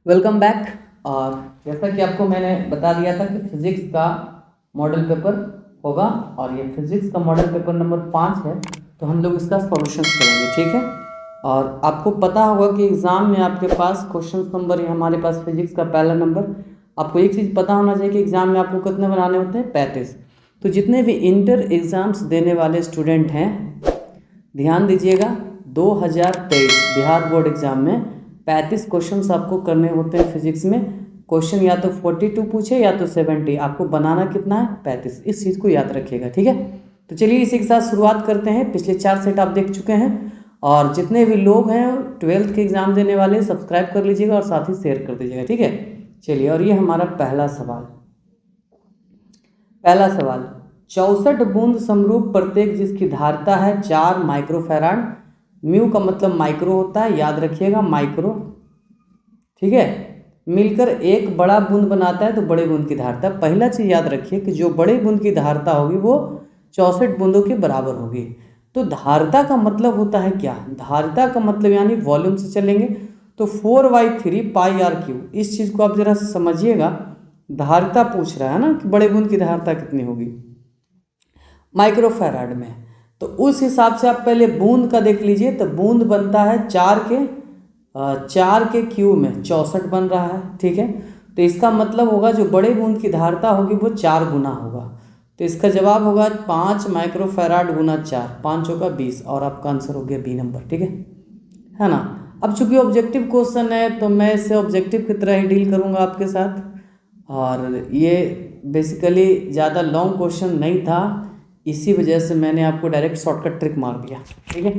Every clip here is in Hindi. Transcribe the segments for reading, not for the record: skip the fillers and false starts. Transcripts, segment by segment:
Welcome back. और जैसा कि आपको मैंने बता दिया था कि फिजिक्स का मॉडल पेपर होगा और ये फिजिक्स का मॉडल पेपर नंबर 5 है, तो हम लोग इसका सॉल्यूशन करेंगे, ठीक है। और आपको पता होगा कि एग्ज़ाम में आपके पास क्वेश्चन नंबर है, हमारे पास फिजिक्स का पहला नंबर। आपको एक चीज़ पता होना चाहिए कि एग्ज़ाम में आपको कितने बनाने होते हैं, 35। तो जितने भी इंटर एग्ज़ाम्स देने वाले स्टूडेंट हैं, ध्यान दीजिएगा, 2023 बिहार बोर्ड एग्जाम में 35 क्वेश्चंस आपको करने होते हैं फिजिक्स में। क्वेश्चन या तो 42 पूछे या तो 70, आपको बनाना कितना है, 35। इस चीज़ को याद रखिएगा, ठीक है। तो चलिए इसी के साथ शुरुआत करते हैं। पिछले 4 सेट आप देख चुके हैं और जितने भी लोग हैं 12th के एग्ज़ाम देने वाले सब्सक्राइब कर लीजिएगा और साथ ही शेयर कर दीजिएगा, ठीक है। चलिए, और ये हमारा पहला सवाल 64 बूंद समरूप प्रत्येक जिसकी धारिता है 4 माइक्रोफैराड। म्यू का मतलब माइक्रो होता है, याद रखिएगा, माइक्रो, ठीक है। मिलकर एक बड़ा बूंद बनाता है तो बड़े बूंद की धारिता, पहला चीज याद रखिए कि जो बड़े बूंद की धारिता होगी वो 64 बूंदों के बराबर होगी। तो धारिता का मतलब होता है क्या, धारिता का मतलब यानी वॉल्यूम से चलेंगे तो 4/3 पाई आर क्यू। इस चीज़ को आप जरा समझिएगा, धारिता पूछ रहा है ना कि बड़े बूंद की धारिता कितनी होगी माइक्रोफैराड में। तो उस हिसाब से आप पहले बूंद का देख लीजिए, तो बूंद बनता है 4 के क्यू में 64 बन रहा है, ठीक है। तो इसका मतलब होगा जो बड़े बूंद की धारिता होगी वो 4 गुना होगा। तो इसका जवाब होगा 5 माइक्रोफैराड गुना 4, 5 होगा 20, और आपका आंसर हो गया बी नंबर, ठीक है ना। अब चूंकि ऑब्जेक्टिव क्वेश्चन है तो मैं इसे ऑब्जेक्टिव की तरह ही डील करूंगा आपके साथ, और ये बेसिकली ज़्यादा लॉन्ग क्वेश्चन नहीं था, इसी वजह से मैंने आपको डायरेक्ट शॉर्टकट ट्रिक मार दिया, ठीक है।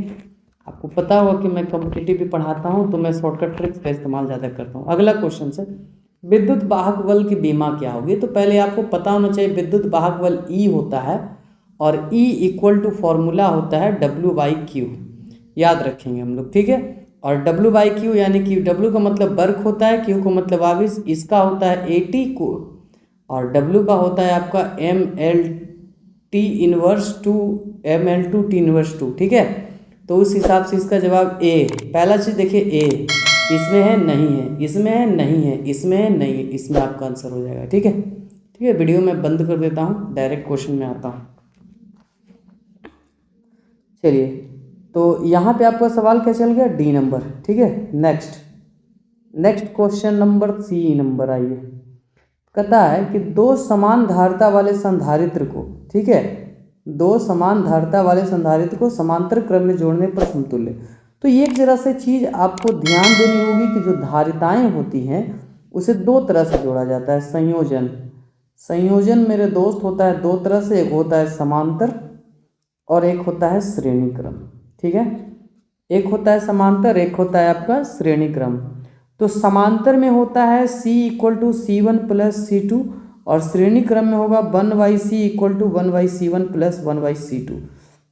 आपको पता होगा कि मैं कॉम्पिटिटिव भी पढ़ाता हूँ तो मैं शॉर्टकट ट्रिक्स का इस्तेमाल ज़्यादा करता हूँ। अगला क्वेश्चन से, विद्युत वाहक बल की बीमा क्या होगी। तो पहले आपको पता होना चाहिए विद्युत वाहक बल ई होता है और ई इक्वल टू फॉर्मूला होता है W/Q, याद रखेंगे हम लोग, ठीक है। और W/Q यानी कि W का मतलब वर्क होता है, Q का मतलब आवेश, इसका होता है AT को, और W का होता है आपका ML2T−2, ठीक है। तो उस हिसाब से इसका जवाब ए। पहला चीज़ देखिए, ए इसमें है नहीं है, इसमें है नहीं है, इसमें है नहीं है, इसमें आपका आंसर हो जाएगा, ठीक है। ठीक है, वीडियो मैं बंद कर देता हूँ, डायरेक्ट क्वेश्चन में आता हूँ। चलिए, तो यहाँ पे आपका सवाल क्या चल गया, डी नंबर, ठीक है। Next question number C number आइए। कहता है कि दो समान धारिता वाले संधारित्र को, ठीक है, दो समान धारिता वाले संधारित्र को समांतर क्रम में जोड़ने पर समतुल्य। तो ये एक जरा से चीज़ आपको ध्यान देनी होगी कि जो धारिताएं होती हैं उसे दो तरह से जोड़ा जाता है, संयोजन मेरे दोस्त होता है दो तरह से, एक होता है समांतर और एक होता है श्रेणी क्रम, ठीक है। एक होता है समांतर, एक होता है आपका श्रेणी क्रम। तो समांतर में होता है C=C1 + C2 और श्रेणी क्रम में होगा 1/C = 1/C1 + 1/C2।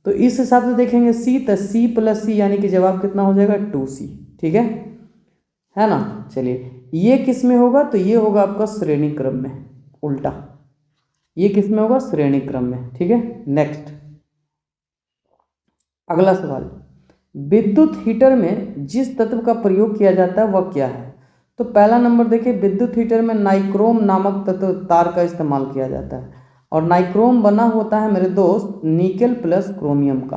तो इस हिसाब से देखेंगे C तो C + C यानी कि जवाब कितना हो जाएगा 2C, ठीक है ना। चलिए, ये किस में होगा, तो ये होगा आपका श्रेणी क्रम में, उल्टा ये किस में होगा, श्रेणी क्रम में, ठीक है। नेक्स्ट अगला सवाल, विद्युत हीटर में जिस तत्व का प्रयोग किया जाता है वह क्या है। तो पहला नंबर देखिए, विद्युत हीटर में नाइक्रोम नामक तत्व तार का इस्तेमाल किया जाता है, और नाइक्रोम बना होता है मेरे दोस्त निकेल प्लस क्रोमियम का।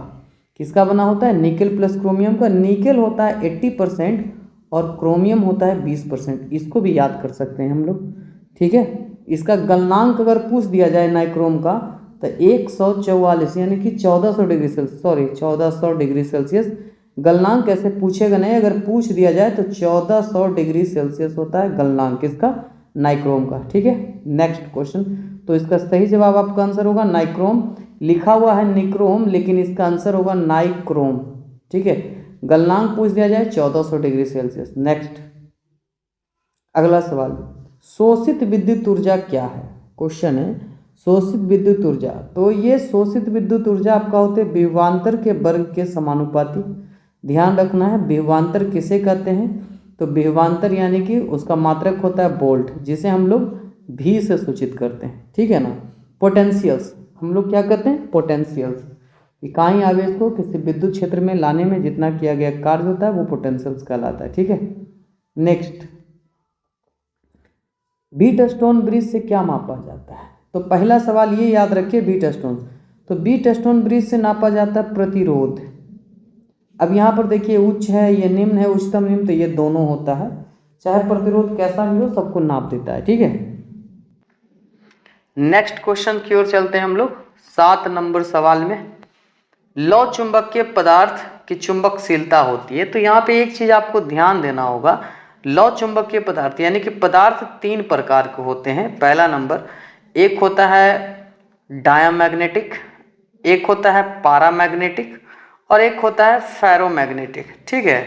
किसका बना होता है, निकेल प्लस क्रोमियम का। निकेल होता है 80% और क्रोमियम होता है 20%, इसको भी याद कर सकते हैं हम लोग, ठीक है। इसका गलनांक अगर पूछ दिया जाए नाइक्रोम का तो 144 यानी कि 1400 डिग्री सेल्सियस, 1400 डिग्री सेल्सियस। गलनांक कैसे पूछेगा नहीं, अगर पूछ दिया जाए तो 1400 डिग्री सेल्सियस होता है गलनांक किसका, नाइक्रोम का, ठीक है। नेक्स्ट क्वेश्चन, तो इसका सही जवाब आपका आंसर होगा नाइक्रोम। लिखा हुआ है निक्रोम लेकिन इसका आंसर होगा नाइक्रोम, ठीक है। गलनांक पूछ दिया जाए 1400 डिग्री सेल्सियस। नेक्स्ट अगला सवाल, शोषित विद्युत ऊर्जा क्या है। क्वेश्चन है शोषित विद्युत ऊर्जा। तो ये शोषित विद्युत ऊर्जा आपका होते हैं विभवांतर के वर्ग के समानुपाती। ध्यान रखना है, विभवांतर किसे कहते हैं, तो विभवांतर यानी कि उसका मात्रक होता है वोल्ट, जिसे हम लोग भी से सूचित करते हैं, ठीक है ना। पोटेंशियल्स हम लोग क्या कहते हैं, पोटेंशियल्स। इकाई आवेश को किसी विद्युत क्षेत्र में लाने में जितना किया गया कार्य होता है वो पोटेंशियल्स कहलाता है, ठीक है। नेक्स्ट व्हीटस्टोन ब्रिज से क्या मापा जाता है? तो पहला सवाल ये याद रखिए, व्हीटस्टोन। तो व्हीटस्टोन ब्रिज से नापा जाता है प्रतिरोध। अब यहाँ पर देखिए उच्च है, ये निम्न है, उच्चतम निम्न, तो ये दोनों होता है, चाहे प्रतिरोध कैसा भी हो सबको नाप देता है, ठीक है। नेक्स्ट क्वेश्चन की ओर चलते हैं हम लोग 7 नंबर सवाल में। लौ चुंबकीय पदार्थ की चुंबकशीलता होती है। तो यहाँ पे एक चीज आपको ध्यान देना होगा, लौ चुंबकीय पदार्थ यानी कि पदार्थ 3 प्रकार के होते हैं। पहला नंबर, एक होता है डायामैग्नेटिक, एक होता है पैरामैग्नेटिक और एक होता है फेरोमैग्नेटिक, ठीक है,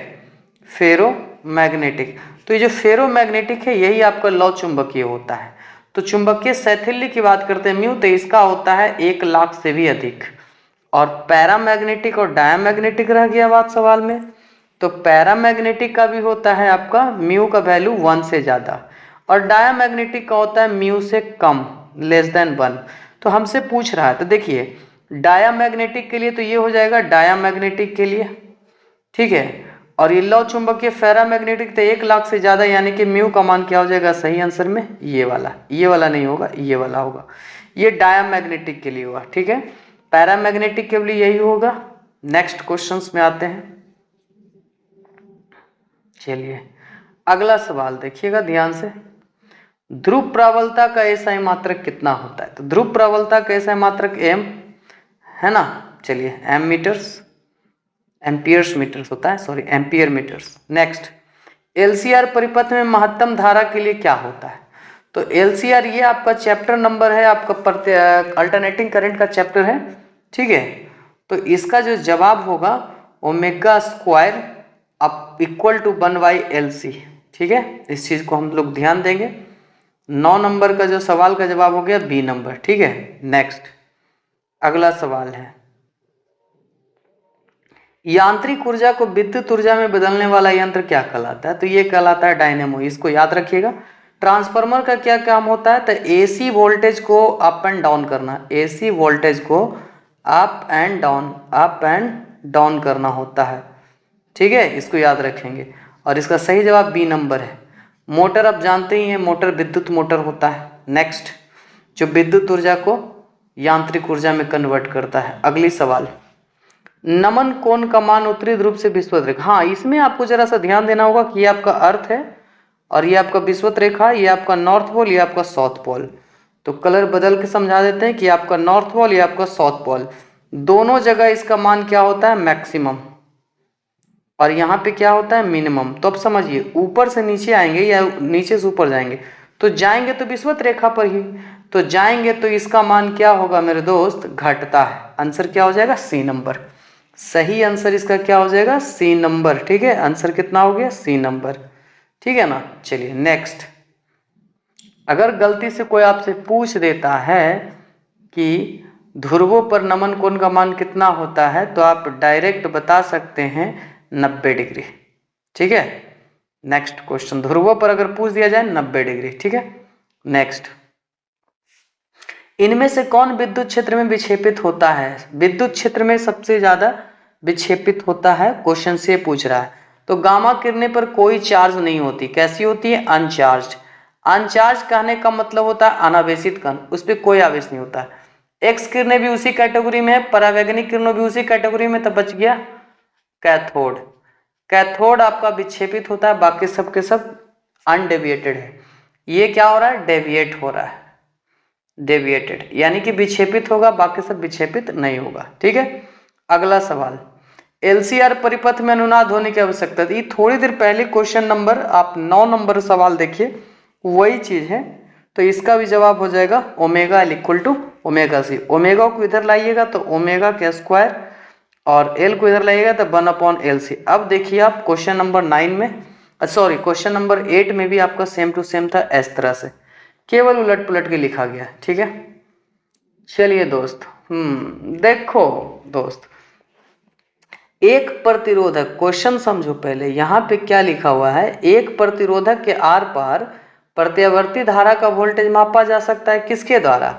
फेरोमैग्नेटिक। तो ये जो फेरोमैग्नेटिक है यही आपका लौ चुंबकीय होता है। तो चुंबकीय शैथिल्य की बात करते हैं म्यू, तो इसका होता है 1 लाख से भी अधिक। और पैरामैग्नेटिक और डायामैग्नेटिक रह गया बात सवाल में। तो पैरामैग्नेटिक का भी होता है आपका म्यू का वैल्यू 1 से ज़्यादा, और डायामैग्नेटिक का होता है म्यू से कम, लेस देन 1। तो हमसे पूछ रहा है, तो देखिए डायामैग्नेटिक के लिए तो ये हो जाएगा डायामैग्नेटिक के लिए, ठीक है। और ये लौ चुंबकीय फेरामैग्नेटिक तो 1 लाख से ज़्यादा, यानी कि म्यू का मान क्या हो जाएगा सही आंसर में? ये वाला नहीं होगा, ये वाला होगा। ये डायामैग्नेटिक के लिए हुआ, ठीक है। पैरामैग्नेटिक के लिए यही होगा। नेक्स्ट क्वेश्चंस में आते हैं। चलिए अगला सवाल देखिएगा ध्यान से। ध्रुव प्रबलता का एसआई मात्रक कितना होता है? तो ध्रुव प्रबलता का एसआई मात्रक एम है ना। चलिए एम मीटर्स, एम्पियर्स मीटर्स होता है, sorry ampere meters. Next, LCR परिपथ में महत्तम धारा के लिए क्या होता है? तो एलसीआर ये आपका चैप्टर नंबर है, आपका अल्टरनेटिंग करंट का चैप्टर है, ठीक है। तो इसका जो जवाब होगा omega square up equal to 1/LC, ठीक है। इस चीज को हम लोग ध्यान देंगे। 9 नंबर का जो सवाल का जवाब हो गया बी नंबर, ठीक है। नेक्स्ट अगला सवाल है, यांत्रिक ऊर्जा को विद्युत ऊर्जा में बदलने वाला यंत्र क्या कहलाता है? तो ये कहलाता है डायनेमो। इसको याद रखिएगा। ट्रांसफार्मर का क्या काम होता है? तो एसी वोल्टेज को अप एंड डाउन करना, एसी वोल्टेज को अप एंड डाउन करना होता है, ठीक है। इसको याद रखेंगे। और इसका सही जवाब बी नंबर है। मोटर आप जानते ही हैं, मोटर विद्युत मोटर होता है। नेक्स्ट, जो विद्युत ऊर्जा को यांत्रिक ऊर्जा में कन्वर्ट करता है। अगली सवाल, नमन कोण का मान उत्तरी ध्रुव से विषुवत रेखा। हाँ, इसमें आपको जरा सा ध्यान देना होगा कि ये आपका अर्थ है और ये आपका विषुवत रेखा, ये आपका नॉर्थ पोल, ये आपका साउथ पोल। तो कलर बदल के समझा देते हैं कि आपका नॉर्थ पोल, ये आपका साउथ पोल, दोनों जगह इसका मान क्या होता है? मैक्सिमम। और यहाँ पे क्या होता है? मिनिमम। तो अब समझिए, ऊपर से नीचे आएंगे या नीचे से ऊपर जाएंगे? तो जाएंगे तो विषुवत रेखा पर ही, तो जाएंगे तो इसका मान क्या होगा मेरे दोस्त? घटता है। आंसर क्या हो जाएगा? सी नंबर। सही आंसर इसका क्या हो जाएगा? सी नंबर, ठीक है। आंसर कितना हो गया? सी नंबर, ठीक है ना। चलिए नेक्स्ट, अगर गलती से कोई आपसे पूछ देता है कि ध्रुवों पर नमन कोण का मान कितना होता है, तो आप डायरेक्ट बता सकते हैं 90 डिग्री, ठीक है। नेक्स्ट क्वेश्चन, ध्रुवों पर अगर पूछ दिया जाए 90 डिग्री, ठीक है। नेक्स्ट, इनमें से कौन विद्युत क्षेत्र में विक्षेपित होता है? विद्युत क्षेत्र में सबसे ज्यादा विक्षेपित होता है, क्वेश्चन से पूछ रहा है। तो गामा किरणें पर कोई चार्ज नहीं होती। कैसी होती है? अनचार्ज। अनचार्ज कहने का मतलब होता है अनावेशित कण, उस पर कोई आवेश नहीं होता है। एक्स किरणें भी उसी कैटेगरी में है, परावैगनिक किरणों भी उसी कैटेगरी में, तो बच गया कैथोड। कैथोड आपका विक्षेपित होता है, बाकी सब के सब अनडेविएटेड है। ये क्या हो रहा है? डेविएट हो रहा है, डेविएटेड, यानी कि विक्षेपित होगा, बाकी सब विक्षेपित नहीं होगा, ठीक है। अगला सवाल, एलसीआर परिपथ में अनुनाद होने की आवश्यकता थी। थोड़ी देर पहले क्वेश्चन नंबर आप 9 नंबर सवाल देखिए, वही चीज है। तो इसका भी जवाब हो जाएगा omega L equal to omega C. Omega को इधर लाइएगा तो ओमेगा के स्क्वायर, और एल को इधर लाइएगा तो 1/LC। अब देखिए आप क्वेश्चन नंबर 9 में, सॉरी क्वेश्चन नंबर 8 में भी आपका सेम टू सेम था, इस तरह से केवल उलट पुलट के लिखा गया, ठीक है। चलिए दोस्त, देखो दोस्त, एक प्रतिरोधक, क्वेश्चन समझो पहले, यहाँ पे क्या लिखा हुआ है? एक प्रतिरोधक के आर पार प्रत्यावर्ती धारा का वोल्टेज मापा जा सकता है, किसके द्वारा?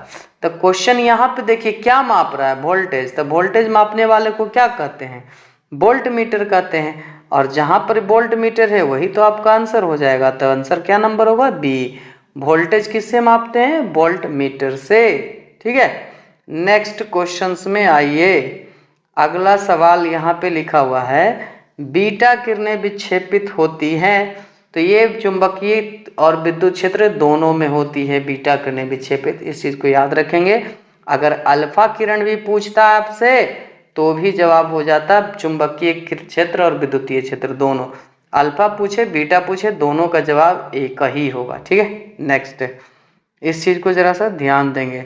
तो क्वेश्चन यहाँ पे देखिए क्या माप रहा है? वोल्टेज। तो वोल्टेज मापने वाले को क्या कहते हैं? वोल्ट मीटर कहते हैं। और जहां पर वोल्ट मीटर है वही तो आपका आंसर हो जाएगा। तो आंसर क्या नंबर होगा? बी, वोल्टेज किससे मापते हैं? वोल्ट मीटर से। ठीक है, नेक्स्ट क्वेश्चंस में आइए। अगला सवाल यहाँ पे लिखा हुआ है, बीटा किरणें विक्षेपित होती हैं। तो ये चुंबकीय और विद्युत क्षेत्र दोनों में होती है बीटा किरणें विक्षेपित, इस चीज को याद रखेंगे। अगर अल्फा किरण भी पूछता है आपसे तो भी जवाब हो जाता चुंबकीय क्षेत्र और विद्युतीय क्षेत्र दोनों। अल्फा पूछे बीटा पूछे दोनों का जवाब एक ही होगा। ठीक है, नेक्स्ट इस चीज को जरा सा ध्यान देंगे।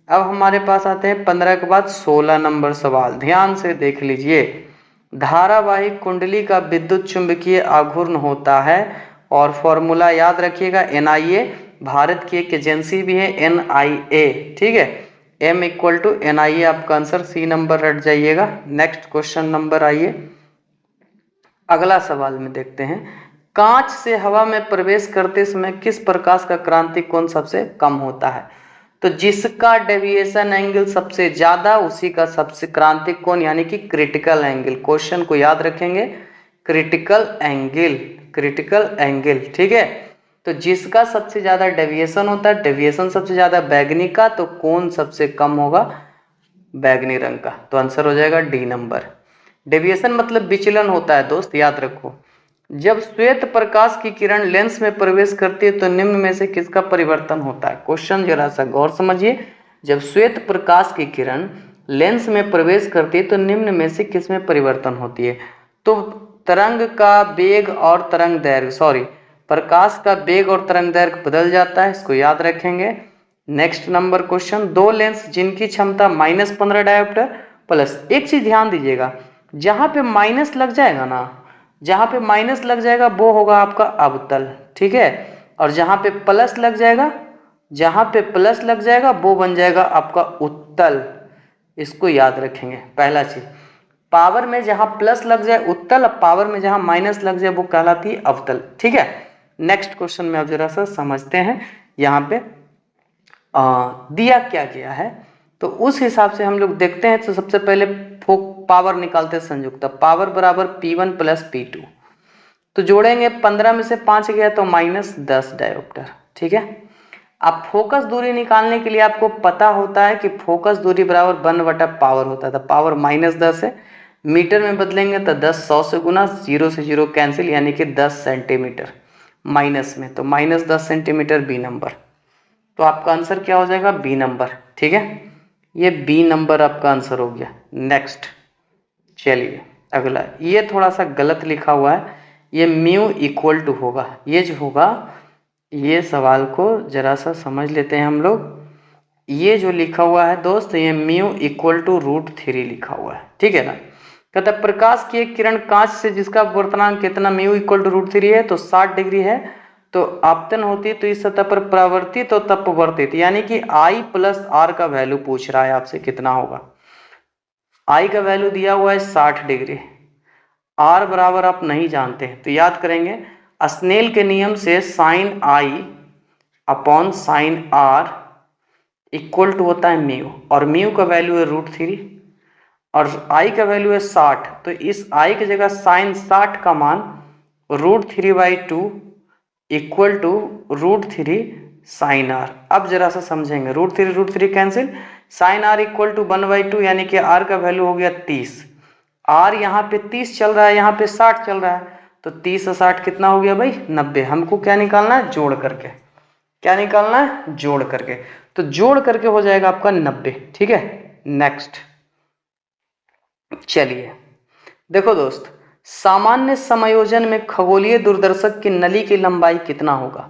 अब हमारे पास आते हैं 15 के बाद 16 नंबर सवाल, ध्यान से देख लीजिए। धारावाहिक कुंडली का विद्युत चुंबकीय आघूर्ण होता है और फॉर्मूला याद रखिएगा NIA, भारत की एक एजेंसी भी है NIA। ठीक है, M = NIA, आपका आंसर सी नंबर रट जाइएगा। नेक्स्ट क्वेश्चन नंबर आइए, अगला सवाल में देखते हैं। कांच से हवा में प्रवेश करते समय किस प्रकाश का क्रांतिक कोण सबसे कम होता है? तो जिसका डेविएशन एंगल सबसे ज्यादा उसी का सबसे क्रांतिक कोण यानी कि क्रिटिकल एंगल। क्वेश्चन को याद रखेंगे, क्रिटिकल एंगल, क्रिटिकल एंगल। ठीक है, तो जिसका सबसे ज्यादा डेविएशन होता है, डेविएशन सबसे ज्यादा बैगनी का, तो कोण सबसे कम होगा बैगनी रंग का। तो आंसर हो जाएगा डी नंबर। डेविएशन मतलब विचलन होता है दोस्त, याद रखो। जब श्वेत प्रकाश की किरण लेंस में प्रवेश करती है तो निम्न में से किसका परिवर्तन होता है? क्वेश्चन जरा सा गौर समझिए। जब श्वेत प्रकाश की किरण लेंस में प्रवेश करती है तो निम्न में से किस में परिवर्तन होती है? तो तरंग का वेग और तरंग दैर्घ्य, प्रकाश का वेग और तरंग दैर्घ्य बदल जाता है, इसको याद रखेंगे। नेक्स्ट नंबर क्वेश्चन, दो लेंस जिनकी क्षमता -15 डायोप्टर प्लस, एक चीज ध्यान दीजिएगा, जहां पे माइनस लग जाएगा ना, जहां पे माइनस लग जाएगा वो होगा आपका अवतल। ठीक है, और जहां पे प्लस लग जाएगा, जहां पे प्लस लग जाएगा वो बन जाएगा आपका उत्तल, इसको याद रखेंगे। पहला चीज, पावर में जहां प्लस लग जाए उत्तल, पावर में जहां माइनस लग जाए वो कहलाती है अवतल। ठीक है, नेक्स्ट क्वेश्चन में आप जरा सा समझते हैं यहाँ पे दिया क्या गया है, तो उस हिसाब से हम लोग देखते हैं। तो सबसे पहले पावर निकालते हैं संयुक्त, पावर बराबर P1 + P2, तो जोड़ेंगे 15 में से 5 गया तो -10 डायोप्टर। ठीक है, अब फोकस दूरी निकालने के लिए आपको पता होता है कि फोकस दूरी बराबर 1/पावर होता है, तो पावर -10 है, मीटर में बदलेंगे तो 10 100 से गुना, 0 से 0 कैंसिल, यानी कि 10 सेंटीमीटर माइनस में, तो -10 सेंटीमीटर बी नंबर। तो आपका आंसर क्या हो जाएगा? B number. ठीक है, ये बी नंबर आपका आंसर हो गया। नेक्स्ट चलिए अगला, ये थोड़ा सा गलत लिखा हुआ है, ये μ = होगा, ये जो होगा, ये सवाल को जरा सा समझ लेते हैं हम लोग। ये जो लिखा हुआ है दोस्त, ये μ = √3 लिखा हुआ है। ठीक है ना, कहता है प्रकाश की एक किरण कांच से जिसका अपवर्तनांक कितना μ = √3 है, तो 60 डिग्री है, तो आपतन होती है तो इस सतह पर परावर्तित और तपवर्तित, यानी कि I + R का वैल्यू पूछ रहा है आपसे कितना होगा। I का वैल्यू दिया हुआ है 60 डिग्री, R बराबर आप नहीं जानते हैं तो याद करेंगे स्नेल के नियम से sin I / sin R = होता है μ, और μ का वैल्यू है √3 और I का वैल्यू है 60, तो इस I की जगह sin 60 का मान √3/2 = √3 sin R। अब जरा सा समझेंगे, √3 कैंसिल, sin R = 1/2, यानी कि R का वैल्यू हो गया 30। R यहाँ पे 30 चल रहा है, यहाँ पे 60 चल रहा है, तो 30 और 60 कितना हो गया भाई? 90। हमको क्या निकालना है? जोड़ करके। क्या निकालना है? जोड़ करके। तो जोड़ करके हो जाएगा आपका 90। ठीक है, नेक्स्ट चलिए देखो दोस्त, सामान्य समायोजन में खगोलीय दूरदर्शक की नली की लंबाई कितना होगा?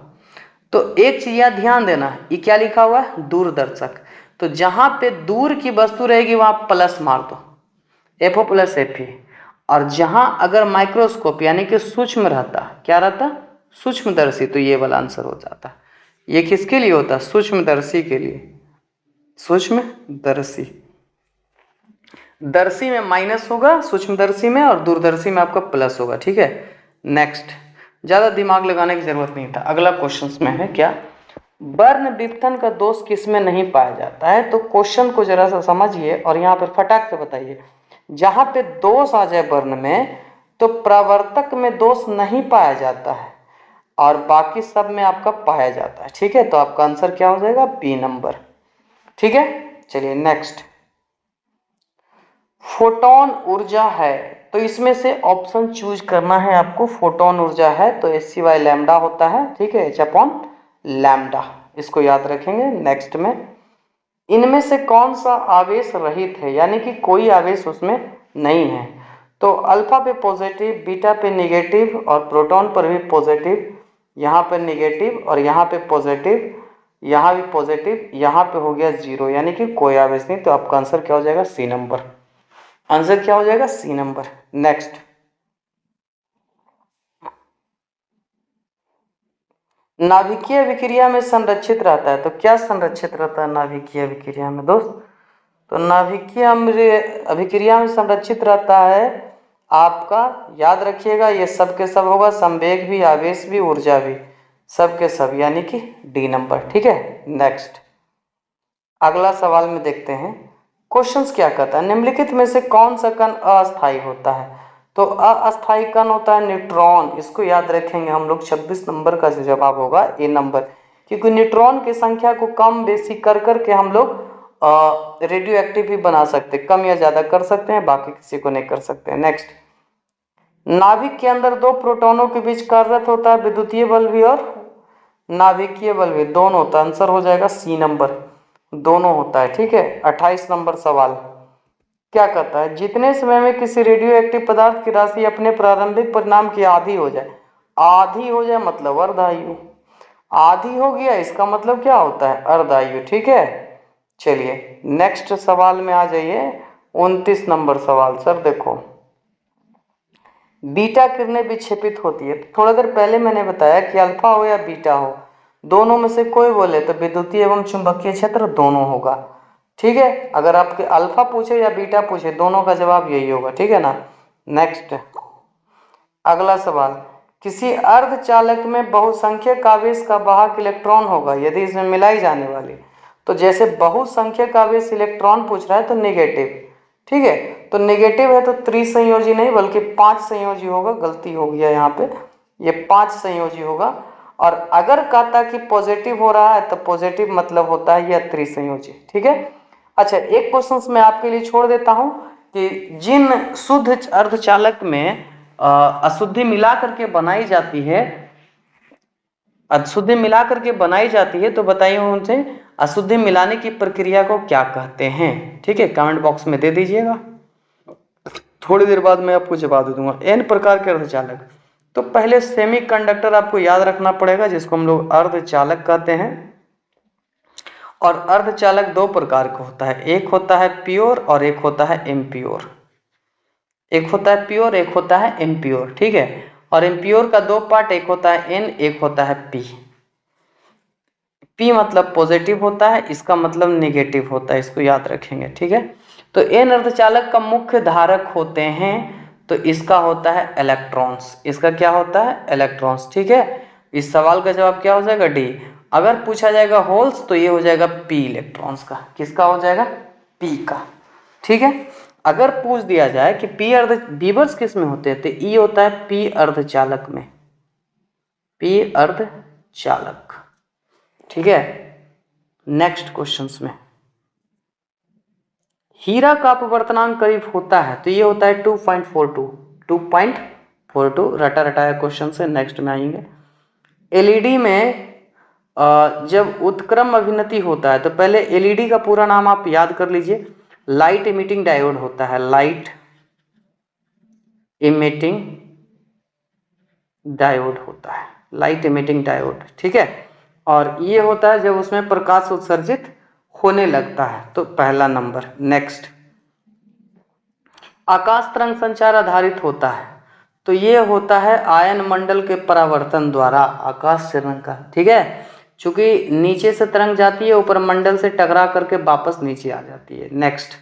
तो एक चीज याद ध्यान देना, ये क्या लिखा हुआ है? दूरदर्शक। तो जहां पे दूर की वस्तु रहेगी वहां प्लस मार दो, FO + FE, और जहां अगर माइक्रोस्कोप यानी कि सूक्ष्म रहता, क्या रहता? सूक्ष्मदर्शी, तो ये वाला आंसर हो जाता। ये किसके लिए होता? सूक्ष्मदर्शी के लिए। सूक्ष्मदर्शी, दर्शी में माइनस होगा सूक्ष्मदर्शी में, और दूरदर्शी में आपका प्लस होगा। ठीक है, नेक्स्ट, ज्यादा दिमाग लगाने की जरूरत नहीं था। अगला क्वेश्चन में है क्या? वर्ण विपथन का दोष किसमें नहीं पाया जाता है? तो क्वेश्चन को जरा सा समझिए और यहाँ पर फटाक से बताइए। जहां पे दोष आ जाए वर्ण में तो प्रवर्तक में दोष नहीं पाया जाता है, और बाकी सब में आपका पाया जाता है। ठीक है, तो आपका आंसर क्या हो जाएगा? B number. ठीक है, चलिए नेक्स्ट। फोटोन ऊर्जा है, तो इसमें से ऑप्शन चूज करना है आपको। फोटोन ऊर्जा है तो एच बाई लैम्डा होता है। ठीक है, एच अपॉन लैम्डा, इसको याद रखेंगे। नेक्स्ट में, इनमें से कौन सा आवेश रहित है, यानी कि कोई आवेश उसमें नहीं है। तो अल्फा पे पॉजिटिव, बीटा पे निगेटिव और प्रोटॉन पर भी पॉजिटिव, यहाँ पे निगेटिव और यहाँ पे पॉजिटिव, यहाँ भी पॉजिटिव, यहाँ पे हो गया जीरो, यानी कि कोई आवेश नहीं। तो आपका आंसर क्या हो जाएगा? सी नंबर। आंसर क्या हो जाएगा? सी नंबर। नेक्स्ट, नाभिकीय विक्रिया में संरक्षित रहता है, तो क्या संरक्षित रहता है नाभिकीय विक्रिया में दोस्त? तो नाभिकीय अभिक्रिया में संरक्षित रहता है आपका, याद रखिएगा, ये सब के सब होगा, संवेग भी, आवेश भी, ऊर्जा भी, सब के सब, यानी कि डी नंबर। ठीक है, नेक्स्ट अगला सवाल में देखते हैं। क्वेश्चंस क्या कहता है, निम्नलिखित में से कौन सा कण अस्थायी होता है? तो अस्थायी कण होता है न्यूट्रॉन, इसको याद रखेंगे हम लोग। 26 नंबर का जो जवाब होगा ए नंबर, क्योंकि न्यूट्रॉन की संख्या को कम बेसी कर करके हम लोग रेडियो एक्टिव भी बना सकते, कम या ज़्यादा कर सकते हैं, बाकी किसी को नहीं कर सकते। नेक्स्ट, नाभिक के अंदर दो प्रोटॉनों के बीच कार्यरत होता है विद्युतीय बल भी और नाभिकीय बल भी, दोनों होता है। आंसर हो जाएगा सी नंबर, दोनों होता है। ठीक है, 28 नंबर सवाल क्या कहता है, जितने समय में किसी रेडियो एक्टिव पदार्थ की राशि अपने प्रारंभिक परिणाम की आधी हो जाए, आधी हो जाए मतलब अर्धायु, आधी हो गया इसका मतलब क्या होता है? अर्धायु। ठीक है, चलिए नेक्स्ट सवाल में आ जाइए। 29 नंबर सवाल। सर देखो, बीटा किरणें विक्षेपित होती है, थोड़ा देर पहले मैंने बताया कि अल्फा हो या बीटा हो, दोनों में से कोई बोले तो विद्युतीय एवं चुंबकीय क्षेत्र दोनों होगा। ठीक है, अगर आपके अल्फा पूछे या बीटा पूछे, दोनों का जवाब यही होगा। ठीक है ना। नेक्स्ट अगला सवाल, किसी अर्धचालक में बहुसंख्यक आवेश का वाहक इलेक्ट्रॉन होगा यदि इसमें मिलाई जाने वाली, तो जैसे बहुसंख्यक आवेश इलेक्ट्रॉन पूछ रहा है तो नेगेटिव। ठीक है, तो नेगेटिव है तो त्रिसंयोजी नहीं बल्कि 5 संयोजी होगा, गलती हो गया यहाँ पे, ये 5 संयोजी होगा। और अगर कहता कि पॉजिटिव हो रहा है तो पॉजिटिव मतलब होता है यह त्रिसंयोजी। ठीक है, अच्छा एक क्वेश्चन मैं आपके लिए छोड़ देता हूँ कि जिन शुद्ध अर्धचालक में अशुद्धि मिला करके बनाई जाती है, अशुद्धि मिला करके बनाई जाती है, तो बताइए उनसे अशुद्धि मिलाने की प्रक्रिया को क्या कहते हैं? ठीक है, कमेंट बॉक्स में दे दीजिएगा, थोड़ी देर बाद मैं आपको जवाब दे दूंगा। एन प्रकार के अर्धचालक, तो पहले सेमीकंडक्टर आपको याद रखना पड़ेगा, जिसको हम लोग अर्धचालक कहते हैं। और अर्धचालक दो प्रकार का होता है, एक होता है प्योर और एक होता है इम्प्योर। एक होता है प्योर, एक होता है इम्प्योर। ठीक है, और इम्प्योर का दो पार्ट, एक होता है एन, एक होता है पी। पी मतलब पॉजिटिव होता है, इसका मतलब नेगेटिव होता है, इसको याद रखेंगे। ठीक है, तो एन अर्धचालक का मुख्य धारक होते हैं, तो इसका होता है इलेक्ट्रॉन्स। इसका क्या होता है? इलेक्ट्रॉन्स। ठीक है, इस सवाल का जवाब क्या हो जाएगा? डी। अगर पूछा जाएगा होल्स तो ये हो जाएगा पी इलेक्ट्रॉन्स का। किसका हो जाएगा? पी का। ठीक है, अगर पूछ दिया जाए कि पी अर्ध बीवर्स किस में होते हैं, तो ई होता है पी अर्धचालक में, पी अर्धचालक। ठीक है, नेक्स्ट क्वेश्चंस में, हीरा का अपवर्तनांक करीब होता है, तो ये होता है 2.42, 2.42। रटा रटाया क्वेश्चन से नेक्स्ट में आएंगे। एलईडी में जब उत्क्रम अभिनति होता है, तो पहले एलईडी का पूरा नाम आप याद कर लीजिए, लाइट इमिटिंग डायोड होता है, लाइट इमिटिंग डायोड होता है, लाइट इमिटिंग डायोड। ठीक है, और ये होता है जब उसमें प्रकाश उत्सर्जित होने लगता है, तो पहला नंबर। नेक्स्ट, आकाश तरंग संचार आधारित होता है, तो ये होता है आयन मंडल के परावर्तन द्वारा आकाश तरंग का। ठीक है, चूंकि नीचे से तरंग जाती है, ऊपर मंडल से टकरा करके वापस नीचे आ जाती है। नेक्स्ट,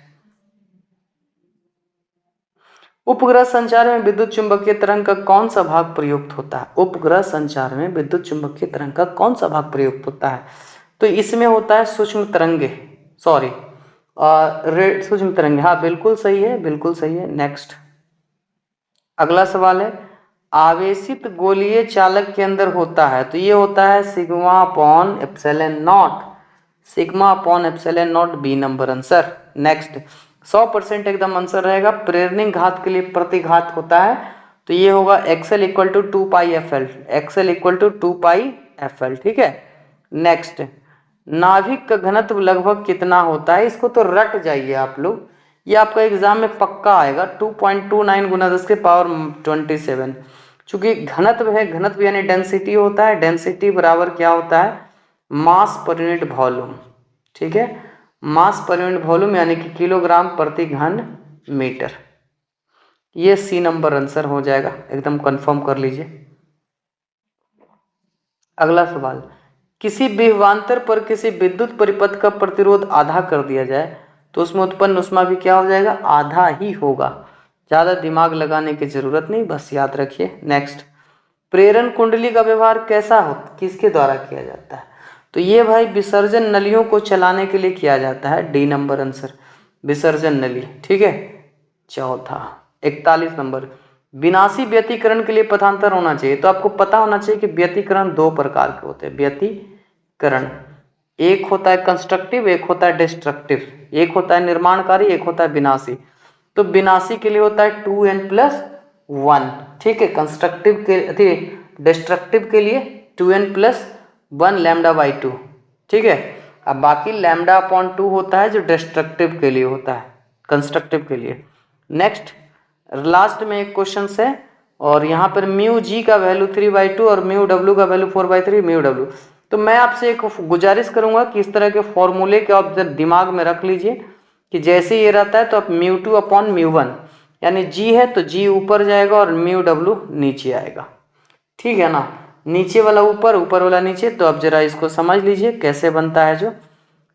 उपग्रह संचार में विद्युत चुंबकीय तरंग का कौन सा भाग प्रयुक्त होता है? उपग्रह संचार में विद्युत चुंबकीय तरंग का कौन सा भाग प्रयुक्त होता है? तो इसमें होता है सूक्ष्म तरंगे, सॉरी सूक्ष्म तरंगे। हाँ बिल्कुल सही है, बिल्कुल सही है। नेक्स्ट अगला सवाल है, आवेशित गोलीय चालक के अंदर होता है, तो ये होता है sigma upon epsilon not, sigma upon epsilon not, B number answer. Next 100% एकदम आंसर रहेगा। प्रेरणिक घात के लिए प्रतिघात होता है, तो ये होगा XL equal to 2 pi F L, XL equal to 2 pi F L, ठीक है। नेक्स्ट नाभिक का घनत्व लगभग कितना होता है, इसको तो रट जाइए आप लोग, ये आपका एग्जाम में पक्का आएगा। 2.29 गुना 10 के पावर 27, चूंकि घनत्व है, घनत्व यानी डेंसिटी होता है, डेंसिटी बराबर क्या होता है, मास पर यूनिट वॉल्यूम, ठीक है, मास पर यूनिट वॉल्यूम यानी कि किलोग्राम प्रति घन मीटर। ये सी नंबर आंसर हो जाएगा, एकदम कंफर्म कर लीजिए। अगला सवाल, किसी विभवांतर पर किसी विद्युत परिपथ का प्रतिरोध आधा कर दिया जाए तो उसमें उत्पन्न ऊष्मा भी क्या हो जाएगा, आधा ही होगा। ज़्यादा दिमाग लगाने की जरूरत नहीं, बस याद रखिए। नेक्स्ट, प्रेरण कुंडली का व्यवहार कैसा हो, किसके द्वारा किया जाता है, तो ये भाई विसर्जन नलियों को चलाने के लिए किया जाता है, डी नंबर आंसर, विसर्जन नली, ठीक है। चौथा 41 नंबर, विनाशी व्यतिकरण के लिए पथांतर होना चाहिए, तो आपको पता होना चाहिए कि व्यतिकरण दो प्रकार के होते हैं। व्यतिकरण एक होता है कंस्ट्रक्टिव, एक होता है डिस्ट्रक्टिव, एक होता है निर्माणकारी, एक होता है विनाशी। तो विनाशी के लिए होता है 2n+1, ठीक है। कंस्ट्रक्टिव के डिस्ट्रक्टिव के लिए 2n+1 λ/2, ठीक है। अब बाकी λ/2 होता है जो डिस्ट्रक्टिव के लिए होता है, कंस्ट्रक्टिव के लिए। नेक्स्ट लास्ट में एक क्वेश्चन है, और यहाँ पर म्यू जी का वैल्यू 3/2 और म्यू डब्ल्यू का वैल्यू 4/3 म्यू डब्ल्यू। तो मैं आपसे एक गुजारिश करूंगा कि इस तरह के फॉर्मूले के आप दिमाग में रख लीजिए कि जैसे ये रहता है तो आप μ2 अपॉन μ1, यानी जी है तो जी ऊपर जाएगा और म्यू डब्ल्यू नीचे आएगा, ठीक है ना, नीचे वाला ऊपर, ऊपर वाला नीचे। तो अब जरा इसको समझ लीजिए कैसे बनता है जो,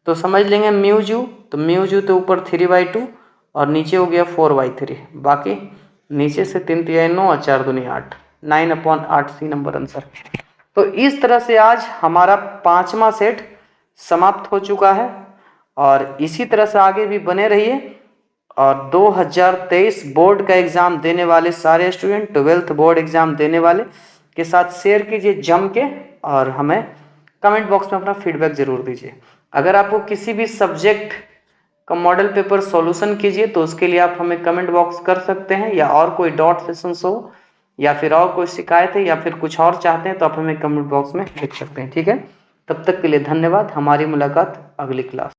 तो समझ लेंगे म्यू जू तो ऊपर 3/2 और नीचे हो गया 4/3, बाकी नीचे से 3 तिहाई 9 और 4 दूनी 8, 9/8 सी नंबर आंसर। तो इस तरह से आज हमारा 5वां सेट समाप्त हो चुका है, और इसी तरह से आगे भी बने रहिए। और 2023 बोर्ड का एग्जाम देने वाले सारे स्टूडेंट, 12th बोर्ड एग्जाम देने वाले के साथ शेयर कीजिए जम के, और हमें कमेंट बॉक्स में अपना फीडबैक जरूर दीजिए। अगर आपको किसी भी सब्जेक्ट का मॉडल पेपर सॉल्यूशन कीजिए तो उसके लिए आप हमें कमेंट बॉक्स कर सकते हैं, या और कोई डॉट सेशंस हो, या फिर और कोई शिकायत है, या फिर कुछ और चाहते हैं तो आप हमें कमेंट बॉक्स में लिख सकते हैं, ठीक है। तब तक के लिए धन्यवाद, हमारी मुलाकात अगली क्लास।